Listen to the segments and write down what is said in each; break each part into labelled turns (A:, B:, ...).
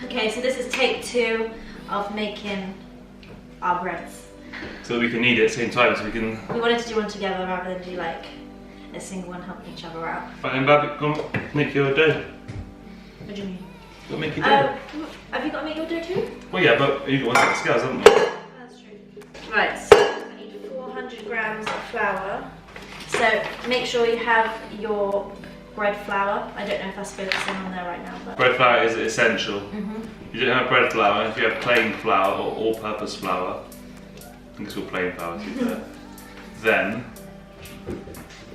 A: Okay, so this is take 2 of making our breads.
B: So we can knead it at the same time, so we can...
A: We wanted to do one together rather than do like a single one helping each other out.
B: Right then, Bab, come make your dough.
A: What do you mean?
B: Go make your dough.
A: Have you got to make your dough too?
B: Well, yeah, but you've got one set of scales, haven't you?
A: That's true. Right, so I need 400 grams of flour. So make sure you have your bread flour. I don't know if that's focusing on there right now, but...
B: Bread flour is essential.
A: Mm-hmm.
B: If you don't have bread flour, if you have plain flour or all-purpose flour, I think it's all plain flour to be fair, then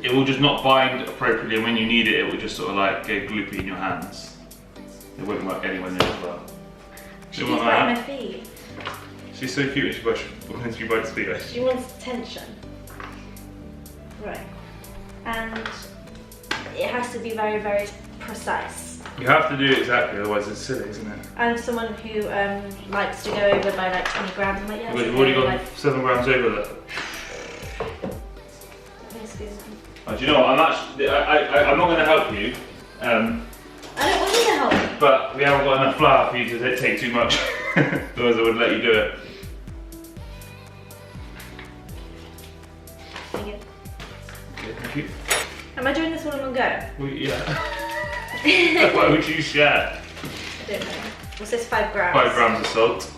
B: it will just not bind appropriately, and when you knead it, it will just sort of like get gloopy in your hands. It won't work anywhere near as well.
A: She's biting my feet.
B: She's so cute when she bites feet.
A: She wants attention. Right. And it has to be very, very precise.
B: You have to do it exactly, otherwise it's silly, isn't it?
A: And someone who likes to go over by like 20 grams, I'm like, yeah.
B: But you've already got
A: like
B: 7 grams over that.
A: Excuse me.
B: Oh, do you know what? I'm not going to help you.
A: I don't want you to help me.
B: But we haven't got enough flour for you to take too much. Otherwise I would let you do it.
A: Thank you.
B: Okay, thank you.
A: Am I doing this all in one go?
B: Well, yeah. Why would you share?
A: I don't know. What's this, 5 grams?
B: 5 grams of salt.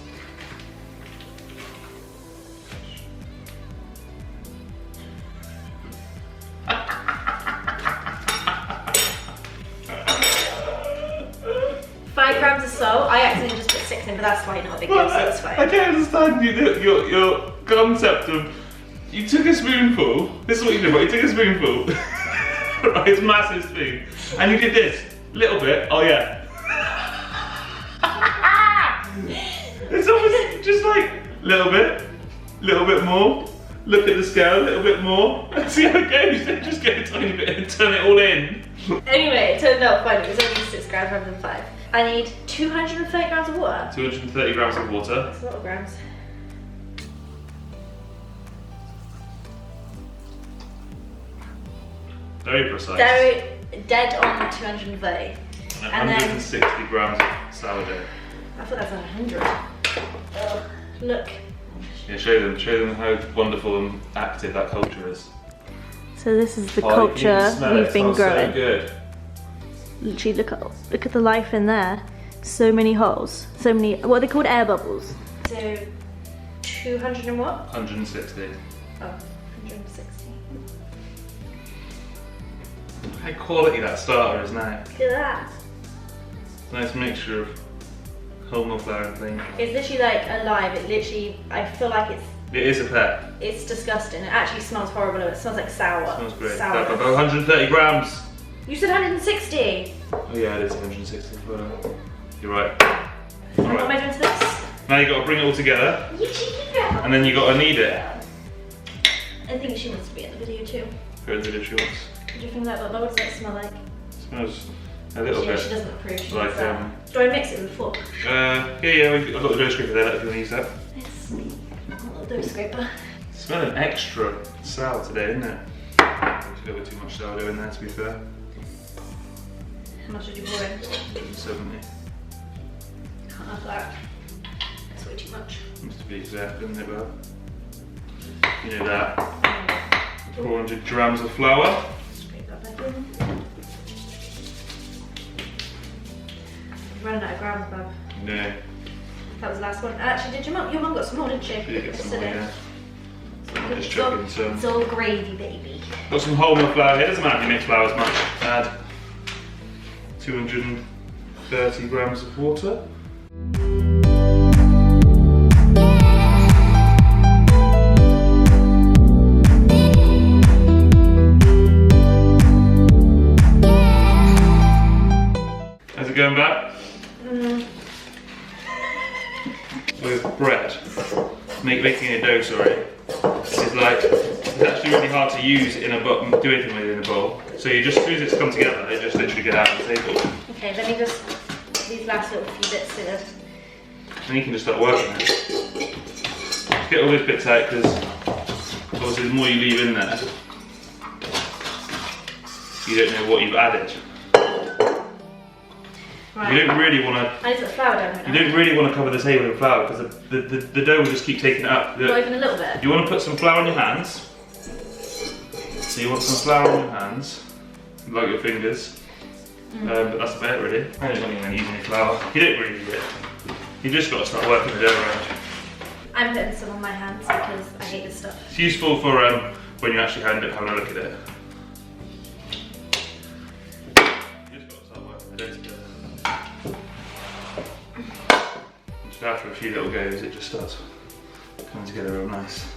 A: I accidentally just put 6 in, but that's fine, not a big deal, so it's fine.
B: I don't understand your concept of, you took a spoonful, this is what you did, right? You took a spoonful, right, it's a massive spoon, and you did this, little bit, oh yeah. It's almost just like, little bit more, look at the scale, a little bit more, and see how it goes, then just get a tiny bit and turn it all in.
A: Anyway, it turned out fine, it was only 6 grams rather than 5. I need 230 grams of water.
B: 230 grams of water.
A: That's a lot of grams.
B: Very precise.
A: Very dead on 230.
B: And 160 grams of sourdough.
A: I thought that was 100. Ugh, look.
B: Yeah, show them how wonderful and active that culture is.
A: So this is the culture we've been growing.
B: So good.
A: Literally, look at the life in there. So many holes. So many. What are they called? Air bubbles. So 200 and what?
B: 160.
A: Oh, 160.
B: How quality that starter is now.
A: Look at that.
B: It's a nice mixture of wholemeal flour and plain.
A: It's literally like alive. It literally, I feel like it's.
B: It is a pet.
A: It's disgusting. It actually smells horrible. It smells like sour.
B: It smells great.
A: Sour.
B: About 130 grams.
A: You said 160.
B: Oh yeah, it is 160. You're right.
A: What am I doing to this?
B: Now you got to bring it all together.
A: You cheeky girl.
B: And then you got to knead it.
A: I think she wants to be in the video too.
B: Go into the shorts.
A: What do you think that? What does that smell like?
B: It smells a little bit.
A: She doesn't approve. She
B: like
A: do I mix it with a fork?
B: Yeah. I've got the dough scraper there. If you want to use that.
A: It's a little dough scraper.
B: It's smelling extra sour today, isn't it? There's a little bit too much sourdough in there, to be fair.
A: How much did you pour in?
B: 70.
A: Can't have that. That's way too much.
B: Must to be exact, isn't it, Belle? You know that. 400 grams of flour.
A: Scrape that back in. I'm running out of grams, Bab.
B: No.
A: That was the last one. Actually, did your mum got some more, didn't she?
B: She did get some more, yeah. Just
A: It's all,
B: chucking some.
A: it's all gravy, baby.
B: Got some wholemeal flour here. Doesn't matter if you mix flour as much. Add 230 grams of water. How's it going, back? With bread, making a dough, sorry, is like, it's actually really hard to use in a bowl, do anything with it in a bowl. So you just, as soon as it's come together, they just literally get out of the table.
A: Okay, let me just, these last little few bits in it.
B: And you can just start working it. Just get all those bits out, because obviously the more you leave in there, you don't know what you've added.
A: Right.
B: You don't really want to.
A: I need to put the flour down right now.
B: You don't really want to cover the table in flour because the dough will just keep taking it up.
A: Not even a little bit.
B: You want to put some flour on your hands. So you want some flour on your hands, like your fingers. But that's about it really. I don't want you to use any flour. You don't really need it. You just got to start working the dough around.
A: I'm putting some on my hands because I hate this stuff.
B: It's useful for when you actually having a look at it. You just got to start working the dough together. Just after a few little goes, it just starts coming together real nice.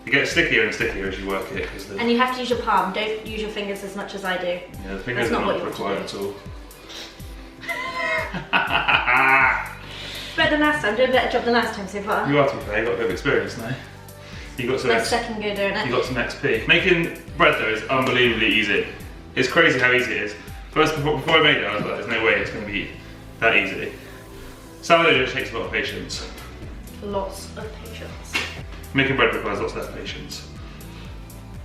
B: It gets stickier and stickier as you work it.
A: And you have to use your palm, don't use your fingers as much as I do.
B: Yeah, the fingers are not required at all.
A: Better than last time, doing a better job than last time so far.
B: You are, to be fair, you've got a bit of experience now. You got some
A: My second go doing it.
B: You got some XP. Making bread though is unbelievably easy. It's crazy how easy it is. First, before I made it, I was like, there's no way it's going to be that easy. Sourdough just takes a lot of patience.
A: Lots of patience.
B: Making bread requires lots less patience.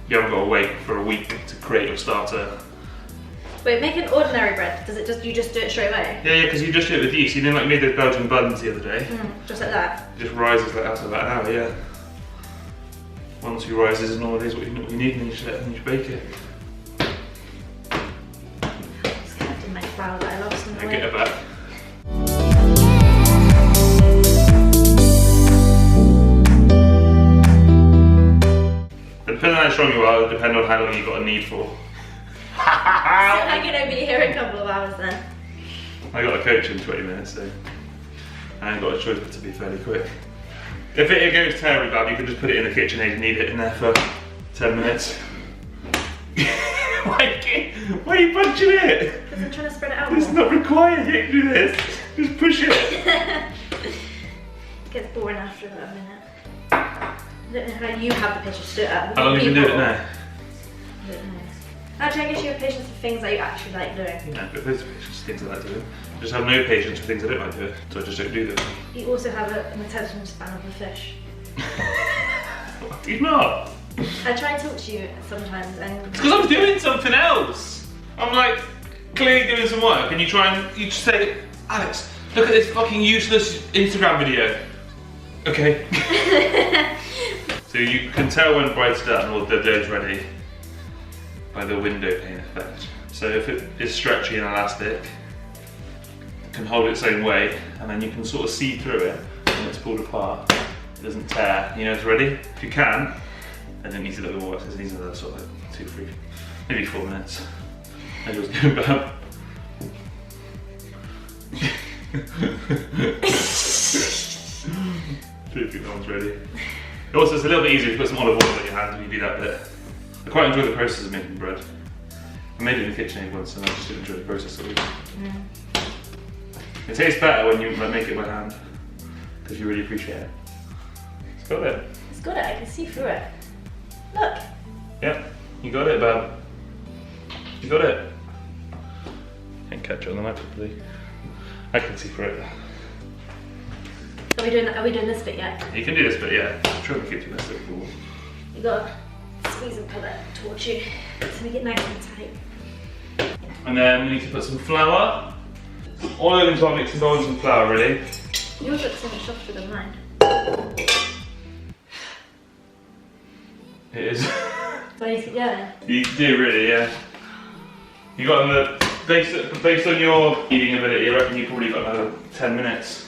B: You haven't got to wait for a week to create your starter.
A: Wait, making ordinary bread, you just do it straight away?
B: Yeah, because you just do it with yeast. You didn't like made those Belgian buns the other day.
A: Just like that?
B: It just rises like after about an hour, yeah. 1 or 2 rises is normally what you need, and you just bake it.
A: Just kept in my flour that I lost in the way.
B: Get it back. Depending on how strong you are, it'll depend on how long you've got a need for.
A: So I can only be here a couple of hours then.
B: I got a coach in 20 minutes, so I ain't got a choice but to be fairly quick. If it goes terribly bad, you can just put it in the kitchen and you need it in there for 10 minutes. Why are you punching it?
A: Because I'm trying to spread it out
B: It's
A: more.
B: not required you to do this. Just push it.
A: It gets boring after that a minute. I don't know how you have the patience to do it.
B: How long have you been doing it now?
A: I don't know. Actually, I guess you have patience for things that you actually like doing.
B: Yeah, but there's patience for things I like doing. I just have no patience for things I don't like doing, so I just don't do them.
A: You also have an attention span of a fish.
B: You're not.
A: I try and talk to you sometimes and...
B: It's because I'm doing something else. I'm like clearly doing some work and you just say, Alex, look at this fucking useless Instagram video. Okay. So you can tell when bread's done or the dough's ready by the window pane effect. So if it is stretchy and elastic, it can hold its own weight and then you can sort of see through it when it's pulled apart. It doesn't tear, you know it's ready. If you can, then it needs a little more work, because these are sort of like 2, 3, maybe 4 minutes. And it was going about. I think that one's ready. Also, it's a little bit easier to put some olive oil on your hands when you do that bit. I quite enjoy the process of making bread. I made it in the kitchen once and I just didn't enjoy the process of it. It tastes better when you make it by hand, because you really appreciate it. It's got it.
A: It's got it, I can see through it. Look.
B: Yep, you got it, Bab. You got it. Can't catch it on the knife properly. I can see through it.
A: Are we doing this bit yet?
B: You can do this bit, yeah. I'm trying to keep you nice and cool.
A: You gotta squeeze and pull it towards you to make it nice and tight.
B: And then we need to put some flour. Oil into our mixing bowl and some flour, really.
A: Yours looks so much softer than mine.
B: It is.
A: Yeah.
B: You do really, yeah. You got based on your eating ability, I reckon you probably got another 10 minutes.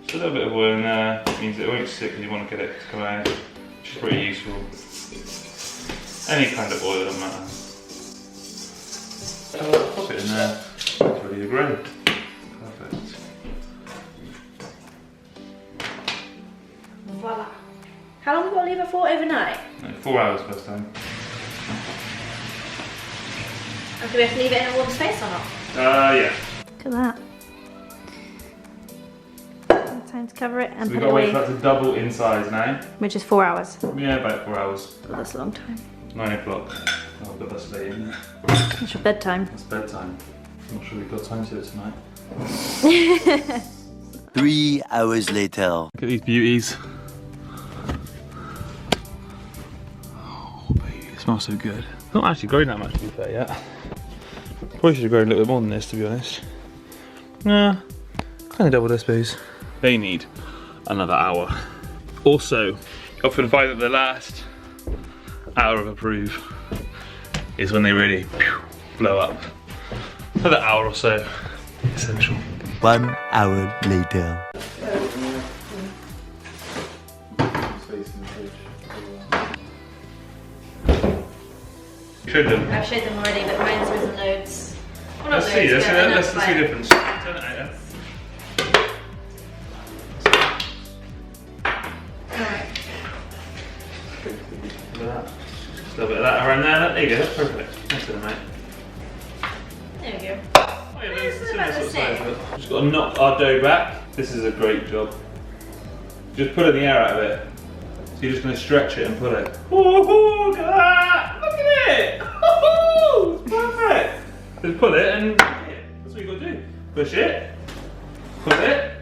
B: Just a little bit of oil in there means it won't stick when you want to get it to come out, which is pretty useful. Any kind of oil doesn't matter. Pop it in there. It's ready to grow. Perfect.
A: Voila. How long have we got to leave it for? Overnight?
B: No, 4 hours first time.
A: And do we have to leave it in a warm space or not?
B: Yeah.
A: Look at that. Time to cover it and
B: So
A: put
B: we've
A: it
B: got to wait
A: away.
B: for that to double in size now.
A: Which is 4 hours.
B: Yeah, about 4 hours.
A: Oh, that's a long time.
B: 9 o'clock. I'll put that stay in there.
A: It's your bedtime.
B: It's bedtime. I'm not sure we've got time to it tonight.
C: 3 hours later.
B: Look at these beauties. Oh, baby, it smells so good. It's not actually growing that much, to be fair, yet. Probably should have grown a little bit more than this, to be honest. Nah, kind of doubled, I suppose. They need another hour. Also, I often find that the last hour of approve is when they really blow up. For the hour or so, essential.
C: 1 hour later.
B: Showed them.
A: I've showed them already, but mine's risen loads. Well, not
B: Let's see,
A: loads, but
B: let's
A: enough,
B: see the
A: like-
B: difference. Turn it out, yeah.
A: Alright.
B: Look at that. Just a little bit of that around there. There you go, perfect. Thanks for the mate.
A: There we go.
B: Oh yeah,
A: This
B: that's
A: is
B: the
A: about
B: similar
A: the
B: sort of size
A: same.
B: of it. Just got to knock our dough back. This is a great job. Just pulling the air out of it. So you're just going to stretch it and pull it. Oh, look at that! Look at it! Oh, perfect! Just pull it and that's what you've got to do. Push it. Pull it.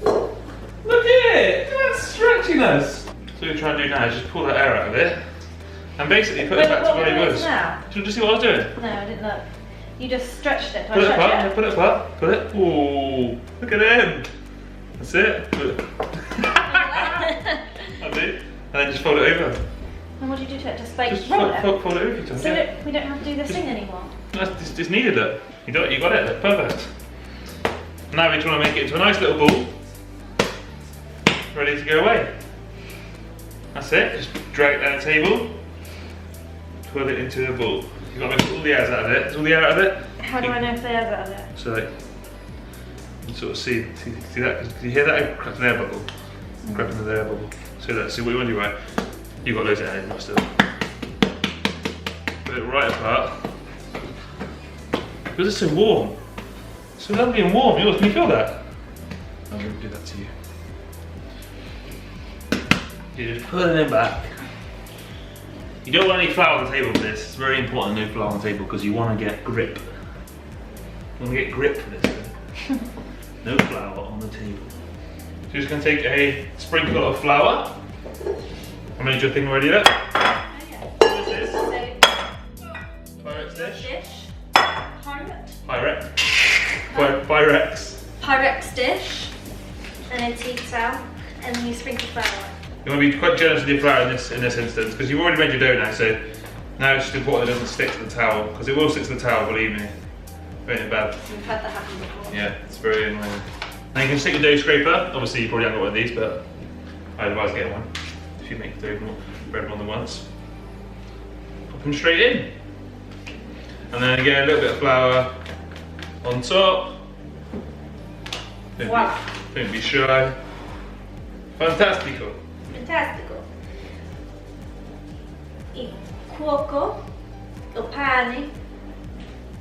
B: Look at it! Look at that stretchiness! So what you're trying to do now is just pull that air out of it and basically put it back to where it was.
A: Now?
B: Do you want to see what I was doing?
A: No, I didn't look. You just stretched it. Do
B: Pull
A: I
B: it
A: stretch
B: apart, put it apart, put it. Ooh, look at him. That's it. Put it. That's it. And then just fold it over.
A: And what do you do to it? Just like
B: Just
A: roll it?
B: fold it over if you
A: So
B: can.
A: we don't have to do this thing anymore.
B: That's just needed it. You got it, look, perfect. Now we just want to make it into a nice little ball. Ready to go away. That's it, just drag it down the table. Pull it into a ball. You've got to make all the air out of it. Is all the air out of it?
A: How do I know if they have out of it?
B: So like, you can sort of see that? Can you hear that? Cracking an air bubble. Grabbing the air bubble. So that, see what you want to do, right? You've got loads of air in there still. Put it right apart. Because it's so warm. It's so lovely and warm. Yours, can you feel that? I'm going to do that to you. You're just pulling it back. You don't want any flour on the table for this. It's very important no flour on the table because you want to get grip. You want to get grip for this thing. No flour on the table. So you're just going to take a sprinkle of flour. I made your thing already, look. What is this? Pyrex dish. Pyrex.
A: Pyrex dish. And it's heats out. And then you sprinkle flour.
B: You want to be quite generous with your flour in this instance because you've already made your dough now, so now it's just important it doesn't stick to the towel because it will stick to the towel, believe me. Very bad.
A: We've had that happen before.
B: Yeah, it's very annoying. Now you can stick your dough scraper. Obviously you probably haven't got one of these, but I advise getting one if you make bread more than once. Pop them straight in. And then again a little bit of flour on top. Don't be shy. Fantastico.
A: Fantastico. Il cuoco, il pane,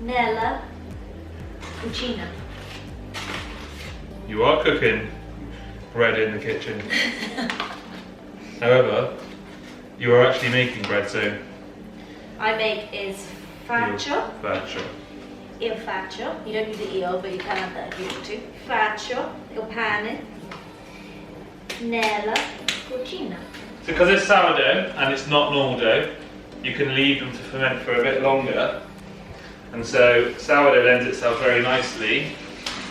A: nella cucina.
B: You are cooking bread in the kitchen. However, you are actually making bread, so
A: I make is faccio.
B: Faccio.
A: Il faccio. You don't need the io, but you can add that if you want to. Faccio il pane nella cucina.
B: So because it's sourdough and it's not normal dough, you can leave them to ferment for a bit longer. And so sourdough lends itself very nicely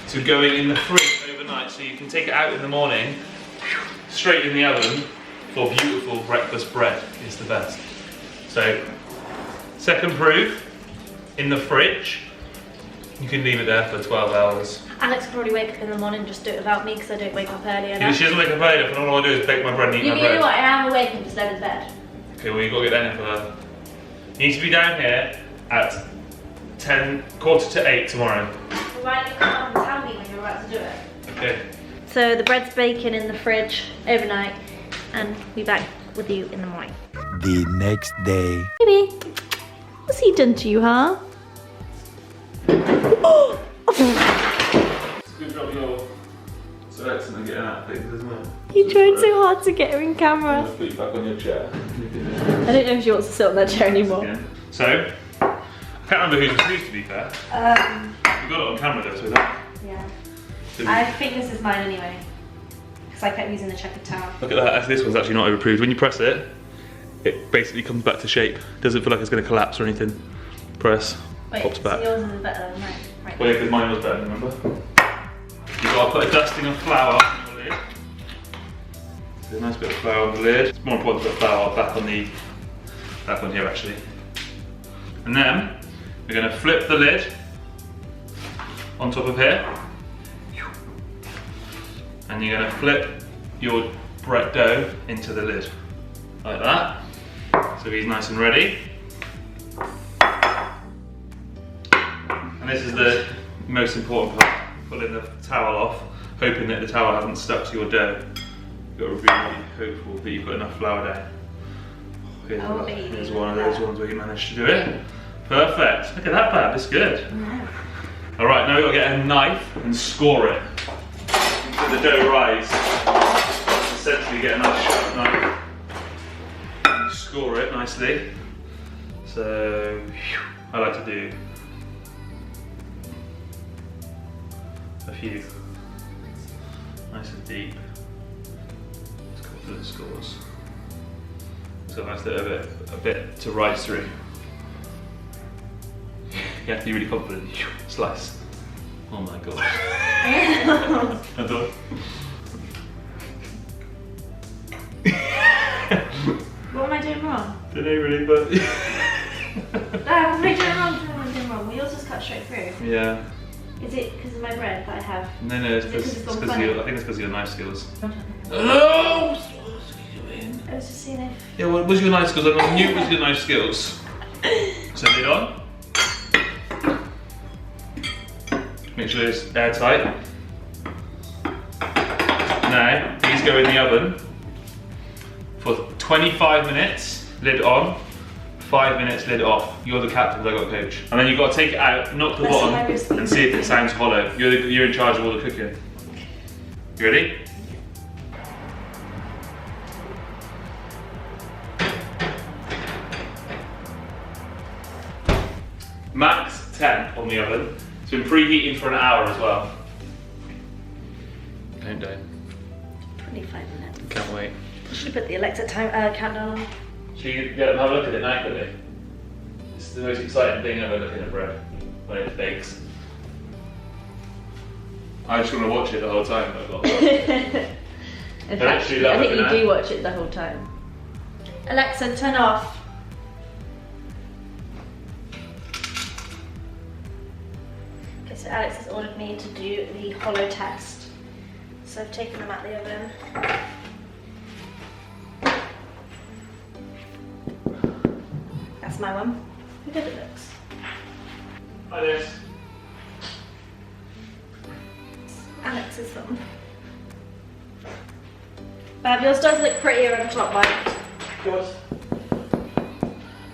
B: to going in the fridge overnight. So you can take it out in the morning, straight in the oven for beautiful breakfast bread. It's the best. So second proof, in the fridge, you can leave it there for 12 hours.
A: Alex can probably wake up in the morning and just do it without me because I don't wake up early
B: Yeah,
A: enough.
B: she doesn't wake up early enough and all I do is bake my bread and eat
A: You
B: my
A: know
B: bread.
A: what? I am awake and just lay in bed.
B: Okay, well you've got to get down here for her. You need to be down here at 7:45 tomorrow.
A: Why don't you come up and tell me when you're about to do it?
B: Okay.
A: So the bread's baking in the fridge overnight and we'll be back with you in the morning.
C: The next day.
A: Baby, what's he done to you, huh? Oh!
B: Good job you're so excellent at getting out of things, isn't it?
A: He tried so hard to get her in camera.
B: Let's put you back on your chair.
A: I don't know if she wants to sit on that chair anymore.
B: Yeah. So, I can't remember who's refused to be fair. You got it on camera though, so that.
A: Yeah.
B: So
A: I think this is mine anyway. Because I kept using the checkered towel.
B: look at that, this one's actually not overproofed. When you press it, it basically comes back to shape. Doesn't feel like it's going to collapse or anything. Press.
A: Wait,
B: pops
A: so
B: back.
A: yours is better than mine. Right.
B: Well, yeah, because mine was better, remember? You've got to put a dusting of flour on the lid. So a nice bit of flour on the lid. It's more important to put flour back on here actually. And then we're going to flip the lid on top of here. And you're going to flip your bread dough into the lid. Like that. So he's nice and ready. And this is the most important part. Pulling the towel off, hoping that the towel hasn't stuck to your dough. You've got to be really hopeful that you've got enough flour down. Here's one of those ones where you managed to do it. Perfect. Look at that, Bab. It's good.
A: No.
B: Alright, now we've got to get a knife and score it. So the dough rise. Essentially get a nice sharp knife. And score it nicely. So I like to do a few nice and deep. Let's go for the scores. So nice little bit to rise through. You have to be really confident. Slice. Oh my god.
A: What am I doing wrong?
B: Don't know really, but
A: No, what am I doing wrong? What am I doing wrong? Well, yours just cut straight through.
B: yeah.
A: Is it because of my bread that I have?
B: No, it's
A: Is it 'cause
B: because
A: it's gone funny?
B: I think it's because of your knife skills.
A: I
B: Oh!
A: was just seeing if...
B: Yeah, what was your knife skills? I knew it was your knife skills. So lid on. Make sure it's airtight. Now, these go in the oven for 25 minutes, lid on, 5 minutes, lid off. You're the captain, I got coach. And then you've got to take it out, knock the
A: That's
B: bottom,
A: hilarious.
B: and see if it sounds hollow. You're in charge of all the cooking. You ready? Max 10 on the oven. It's been preheating for an hour as well. Countdown.
A: 25 minutes.
B: Can't wait.
A: I should have put the Alexa time countdown on.
B: So you get them have a look at it now, quickly. It's the most exciting thing ever, looking at bread when it bakes. I just want to watch it the whole time. But I've got
A: In fact,
B: actually love
A: I think
B: it
A: you
B: now.
A: do watch it the whole time. Alexa, turn off. Okay, so Alex has ordered me to do the hollow test. So I've taken them out of the oven. That's my one. Look how good it looks.
B: Hi, Liz.
A: Alex's one. Bab, yours does look prettier on top, right?
D: Yours.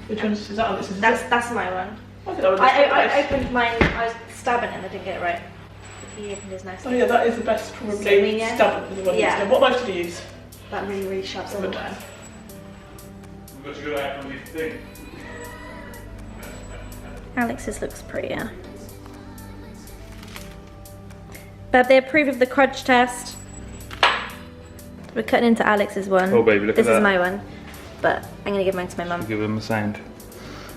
D: Which one is that? This is
A: That's my one.
D: I think that was
A: I opened mine, I was stabbing it and I didn't get it right. He opened his nice.
D: Oh yeah, that is the best probably.
A: Zooming in?
D: Stab is the one.
A: Yeah.
D: What knife did you use?
A: That really sharp silver
D: Good.
A: one.
B: We've got to go out on these things.
A: Alex's looks prettier. Bab, they approve of the crunch test. We're cutting into Alex's one.
B: Oh, baby, look at
A: This
B: that.
A: is my one, but I'm gonna give mine to my mum.
B: Give them a sound.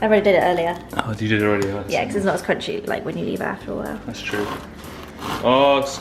A: I already did it earlier.
B: Oh, you did it already.
A: Yeah, because it's not as crunchy like when you leave it after a while.
B: That's true. Oh, it's